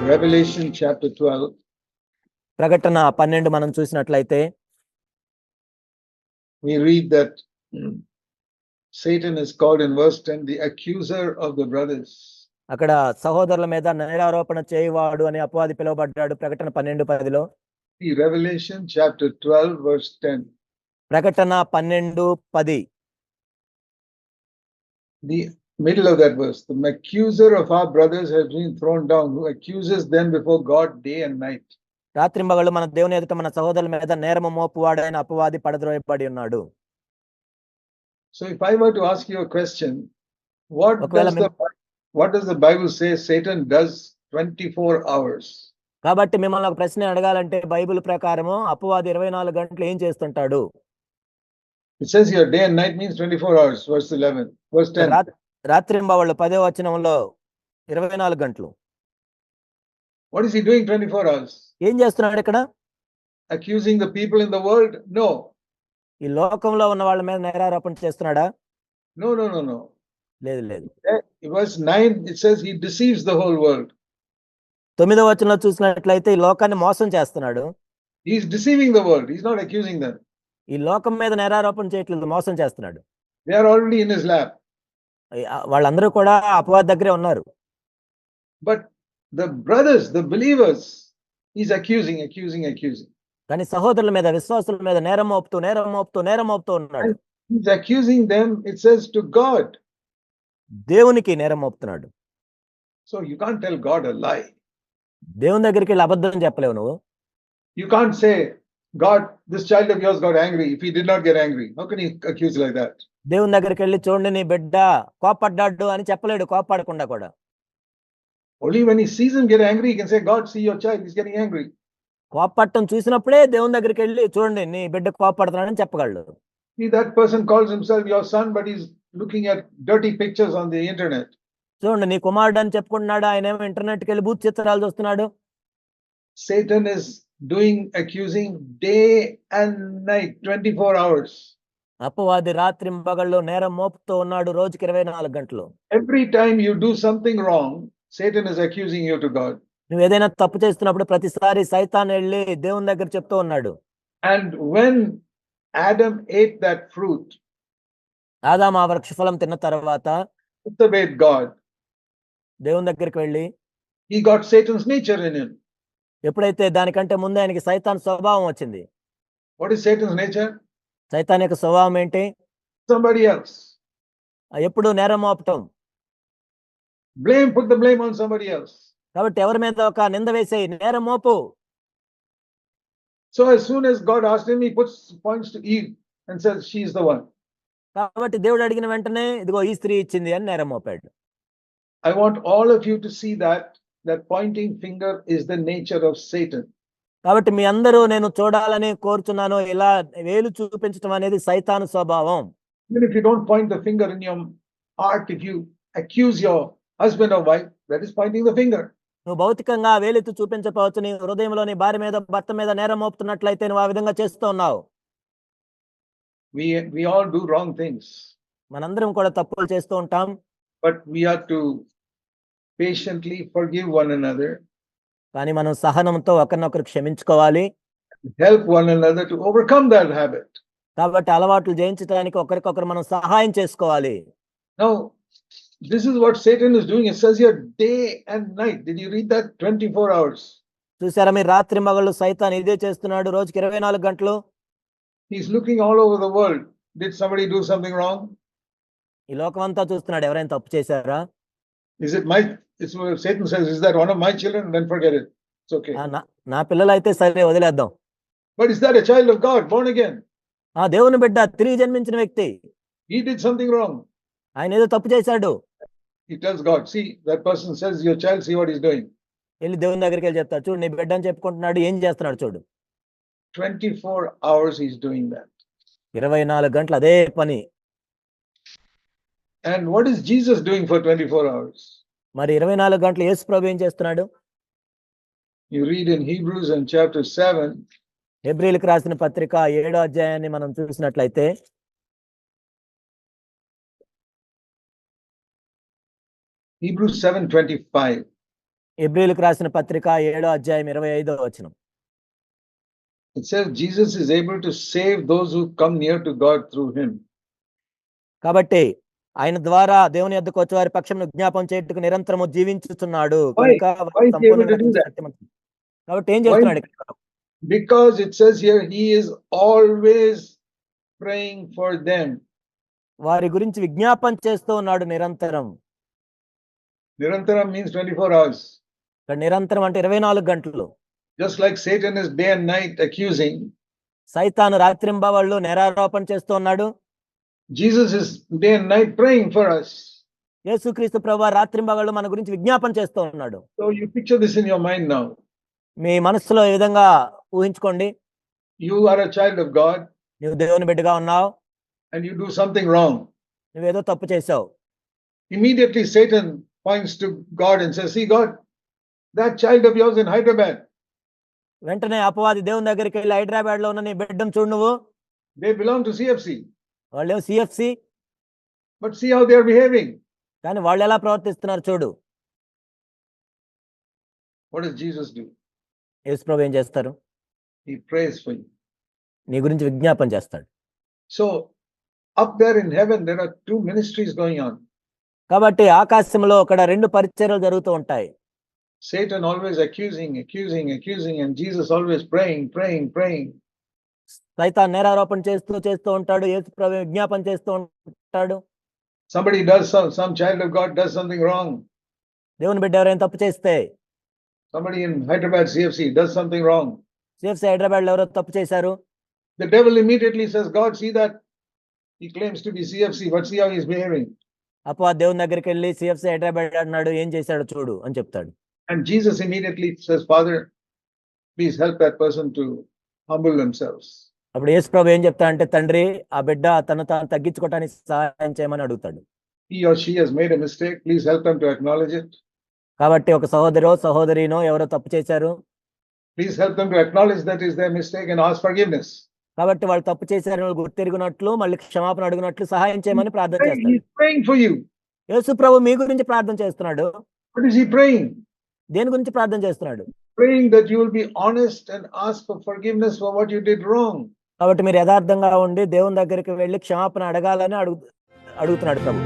Revelation chapter 12, ప్రకటన 12 మనం చూసినట్లయితే we read that Satan is called in verse 10 the accuser of the brothers. అక్కడ సహోదరుల మీద నేరారోపణ చేయవాడు అని అపవాది పిలువబడ్డాడు. ప్రకటన 12:10లో. The Revelation chapter 12 verse 10. ప్రకటన 12:10. The middle of that verse, the accuser of our brothers has been thrown down, who accuses them before God day and night. రాత్రింబగళ్ళు మన దేవుని ఎదుట మన సహోదరుల మీద నేరము మోపువాడైన అపవాది పడద్రోయబడి ఉన్నాడు. So if I were to ask you a question, what does the Bible say Satan does 24 hours? కాబట్టి మిమ్మల్ని ఒక ప్రశ్న అడగాలంటే బైబిల్ ప్రకారము అపవాది 24 గంటలు ఏం చేస్తుంటాడు? It says here day and night means 24 hours, verse 11, verse 10. రాత్రింబవళ్ళు 10వ వచనంలో 24 గంటలు. What is he doing 24 hours? ఏం చేస్తున్నాడు ఇక్కడ? Accusing the people in the world? No. ఈ లోకంలో ఉన్న వాళ్ళ మీద నేరారోపణ చేస్తున్నాడా? No. లేదు లేదు. Verse 9 it says he deceives the whole world. 9వ వచనంలో చూసినట్లయితే ఈ లోకాన్ని మోసం చేస్తున్నాడు. He is deceiving the world. He is not accusing them. ఈ లోకం మీద నేరారోపణ చేయట్లేదు, మోసం చేస్తున్నాడు. They are already in his lap. వాళ్ళందరూ కూడా అపవాది దగ్గరే ఉన్నారు. But the brothers, the believers, he's accusing. కానీ సహోదరుల మీద, విశ్వాసుల మీద నేరం మోపుతూ ఉన్నాడు. He's accusing them, it says, to God. దేవునికి నేరం మోపుతున్నాడు. So you can't tell God a lie. దేవుని దగ్గరికి వెళ్ళి అబద్ధం చెప్పలేవు నువ్వు. You can't say, God, this child of yours got angry if he did not get angry. How can he accuse like that? దేవుని దగ్గరికి వెళ్ళి చూడండి నీ బిడ్డ కోపడ్డాడు అని చెప్పలేడు, కోపడకుండా కూడా. Only when he sees him get angry, he can say, God, see your child, he's getting angry. కోపడటం చూసినప్పుడే దేవుని దగ్గరికి వెళ్ళి చూడండి నీ బిడ్డ కోపడుతున్నాడని చెప్పగలడు. See, that person calls himself your son, but he's looking at dirty pictures on the internet. చూడండి నీ కుమారుడు అని చెప్పుకుంటున్నాడు, ఆయన ఏమో ఇంటర్నెట్కి వెళ్ళి బూత్ చిత్రాలు చూస్తున్నాడు. Satan is accusing day and night, 24 hours. అపవాది రాత్రింబగళ్ళు నేరం మోపుతూ ఉన్నాడు, రోజుకి 24 గంటలు. Every time you do something wrong, Satan is accusing you to God. నువ్వు ఏదైనా తప్పు చేస్తున్నప్పుడు ప్రతిసారి సైతాన్ వెళ్ళి దేవుని దగ్గర చెప్తూ ఉన్నాడు. And when Adam ate that fruit, ఆదాము ఆ వృక్ష ఫలం తిన్న తర్వాత disobeyed God, దేవుని దగ్గరికి వెళ్ళి he got Satan's nature in him. ఎప్పుడైతే దానికంటే ముందు ఆయనకి సైతాన్ స్వభావం వచ్చింది. What is Satan's nature? సైతాన్ యొక్క స్వభావం ఏంటి? Somebody else. ఎప్పుడు నేరం మోపటం. Put the blame on somebody else. కాబట్టి ఎవరి మీద ఒక నింద వేసే నేరం మోపు. So as soon as God asked him, he points to Eve and says she is the one. కాబట్టి దేవుడు అడిగిన వెంటనే ఇదిగో ఈ స్త్రీ ఇచ్చింది అని నేరం Mopadu. I want all of you to see that pointing finger is the nature of Satan. కాబట్టి మీ అందరూ నేను చూడాలని కోరుచున్నాను, ఇలా వేలు చూపించడం అనేది సైతాను స్వభావం. Even if you don't point the finger in your heart, if you accuse your husband or wife, that is pointing the finger. నువ్వు భౌతికంగా వేలెత్తి చూపించకపోవచ్చు, నీ హృదయంలో నీ భార్య మీద భర్త మీద నేరం మోపుతున్నట్లయితే నువ్వు ఆ విధంగా చేస్తూ ఉన్నావు. We all do wrong things. మనందరం కూడా తప్పులు చేస్తూ ఉంటాం. But we have to patiently forgive one another. కానీ మనం సహనంతో ఒకరినొకరు క్షమించుకోవాలి. Help one another to overcome that habit. కాబట్టి అలవాట్లు జయించడానికి ఒకరికొకరు మనం సహాయం చేసుకోవాలి. Now, this is what Satan is doing. It says here day and night. Did you read that? 24 hours. చూసారా మీరు? రాత్రి మగళ్ళు సైతాన్ ఇదే చేస్తున్నాడు, రోజుకి 24 గంటలు. He's looking all over the world. Did somebody do something wrong? ఈ లోకం అంతా చూస్తున్నాడు, ఎవరైనా తప్పు చేశారా? Satan says, is that one of my children? Then forget it. It's okay. నా పిల్లలు అయితే సరే వదిలేద్దాం. But is that a child of God, born again? ఆ దేవుని బిడ్డ, తిరిగి జన్మించిన వ్యక్తి. He did something wrong. ఆయన ఏదో తప్పు చేశాడు. He tells God, see, that person says, your child, see what he's doing. వెళ్ళి దేవుని దగ్గరికి వెళ్ళి చెప్తాడు, చూడు నీ బిడ్డ అని చెప్పుకుంటున్నాడు, ఏం చేస్తున్నాడు చూడు. 24 hours he's doing that. 24 గంటలు అదే పని. And what is Jesus doing for 24 hours? మరి 24 గంటలు యేసు ప్రభువు ఏం చేస్తున్నాడు? You read in Hebrews in chapter 7. హెబ్రీయులకు రాసిన పత్రిక 7వ అధ్యాయాన్ని మనం చూసినట్లయితే Hebrews 7:25. హెబ్రీయులకు రాసిన పత్రిక 7వ అధ్యాయం 25వ వచనం. It says Jesus is able to save those who come near to God through him. కాబట్టి ఆయన ద్వారా దేవుని యొద్దకు వచ్చే వారి పక్షమును జ్ఞాపం చేయుటకు నిరంతరము జీవించుచున్నాడు Why? కనుక Why is he able to do that? కాబట్టి ఏం Why? చేస్తున్నాడు ఇక్కడ? Because it says here he is always praying for them. వారి గురించి విజ్ఞాపన చేస్తూ ఉన్నాడు నిరంతరం. Nirantaram means 24 hours. ఇక్కడ నిరంతరం అంటే 24 గంటలు. Just like Satan is day and night accusing, సైతాను రాత్రింబవళ్ళు నేరారోపణ చేస్తూ ఉన్నాడు. Jesus is day and night praying for us. యేసుక్రీస్తు ప్రభువు రాత్రింబవళ్ళు మన గురించి విజ్ఞాపన చేస్తూ ఉన్నాడు. So you picture this in your mind now. మీ మనసులో ఈ విధంగా ఊహించుకోండి. You are a child of God నువ్వు దేవుని బిడ్డగా ఉన్నావు, and you do something wrong. నువ్వేదో తప్పు చేసావు. Immediately Satan points to God and says, see God, that child of yours in Hyderabad, వెంటనే అపవాది దేవుని దగ్గరికి వెళ్ళి హైదరాబాద్ లో ఉన్న నీ బిడ్డను చూడు, నువ్వు they belong to CFC, వాళ్ళేమో CFC, but see how they are behaving. కానీ వాళ్ళు ఎలా ప్రవర్తిస్తున్నారు చూడు. What does Jesus do? యేసు ప్రభు ఏం చేస్తారు? He prays for you. నీ గురించి విజ్ఞాపన చేస్తాడు. So up there in heaven, there are two ministries going on. కాబట్టి ఆకాశంలో అక్కడ 2 పరిచర్యలు జరుగుతూ ఉంటాయి. Satan always accusing, and Jesus always praying. సైతాన్ నేరారోపణ చేస్తూ ఉంటాడు, యేసు ప్రభు విజ్ఞాపన చేస్తూ ఉంటాడు. Somebody does some child of God does something wrong. దేవుని బిడ్డ ఎవరైనా తప్పు చేస్తే, Somebody in Hyderabad CFC does something wrong. CFC Hyderabad లో ఎవరో తప్పు చేశారు. The devil immediately says, God, see that he claims to be CFC, but see how he's behaving. అపవాది దేవుని దగ్గరికి వెళ్ళి సిఎఫ్సి హైదరాబాద్ అన్నాడు, ఏం చేశాడో చూడు అని చెప్తాడు. And Jesus immediately says, Father, please help that person to humble themselves. అప్పుడు యేసు ప్రభు ఏం చెప్తాడంటే, తండ్రి ఆ బిడ్డ తను తాను తగ్గించుకోవడానికి సహాయం చేయమని అడుగుతాడు. He or she has made a mistake, please help them to acknowledge it. కాబట్టి ఒక సహోదరినో ఎవరో తప్పు చేశారు, Please help them to acknowledge that is their mistake and ask forgiveness. కాబట్టి వాళ్ళు తప్పు చేశారని గుర్తెరిగినట్లు మళ్ళీ క్షమాపణ అడిగినట్లు సహాయం చేయమని ప్రార్థన చేస్తాడు. He's praying for you. యేసు ప్రభు మీ గురించి ప్రార్థన చేస్తున్నాడు. What is he praying? దేని గురించి ప్రార్థన చేస్తున్నాడు? Praying that you will be honest and ask for forgiveness for what you did wrong. కాబట్టి మీరు యథార్థంగా ఉండి దేవుని దగ్గరికి వెళ్ళి క్షమాపణ అడగాలని అడుగుతున్నాడు ప్రభు.